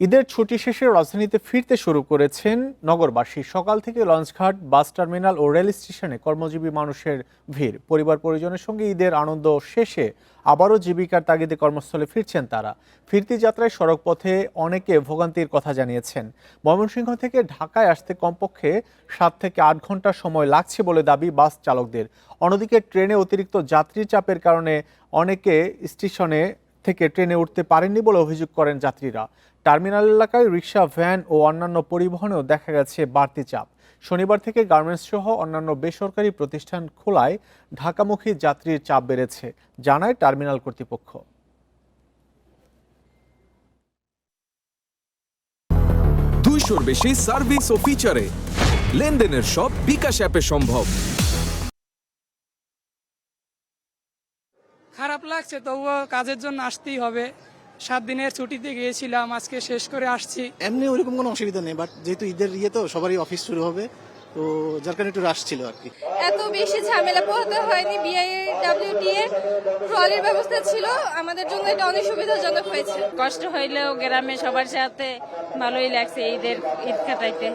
ঈদের ছুটি শেষে রাজধানীতে ফিরতে শুরু করেছেন নগরবাসী। সকাল থেকে লঞ্চঘাট, বাস টার্মিনাল ও রেল স্টেশনে কর্মজীবী মানুষের ভিড়। পরিবার পরিজনের সঙ্গে ঈদের আনন্দ শেষে আবারও জীবিকার তাগিদে কর্মস্থলে ফিরছেন তারা। ফিরতি যাত্রায় সড়কপথে অনেকে ভোগান্তির কথা জানিয়েছেন। ময়মনসিংহ থেকে ঢাকায় আসতে কমপক্ষে 7 থেকে 8 ঘন্টা সময় লাগছে বলে দাবি বাস চালকদের। অন্যদিকে ট্রেনে অতিরিক্ত যাত্রী চাপের কারণে অনেকে স্টেশনে থেকে ট্রেনে উঠতে পারেননি বলে অভিযোগ করেন যাত্রীরা। টার্মিনাল এলাকায় রিক্সা, ভ্যান ও অন্যান্য পরিবহনেও দেখা গেছে বাড়তি চাপ। শনিবার থেকে গার্মেন্টস সহ অন্যান্য বেসরকারি প্রতিষ্ঠান খোলায় ঢাকামুখী যাত্রীর চাপ বেড়েছে, জানায় টার্মিনাল কর্তৃপক্ষ। 200-র বেশি সার্ভিস ও ফিচারে লেনদেনের সব বিকাশ অ্যাপে সম্ভব। খারাপ লাগছে, তবুও কাজের জন্য আসতেই হবে। 7 দিনের ছুটিতে গিয়েছিলাম, আজকে শেষ করে আসছি। এমনি ওইরকম কোনো অসুবিধা নেই, বাট যেহেতু ঈদের তো সবারই অফিস শুরু হবে, তো যার কারণে একটু রাশ ছিল আর কি। এত বেশি ঝামেলা পোহাতে হয়নি। বিআইডব্লিউটিএ ট্রলির ব্যবস্থা ছিল, আমাদের জন্য এটা অনেক সুবিধাজনক হয়েছে। কষ্ট হইলেও গ্রামে সবার সাথে ভালোই লাগছে ঈদ কাটাইতে।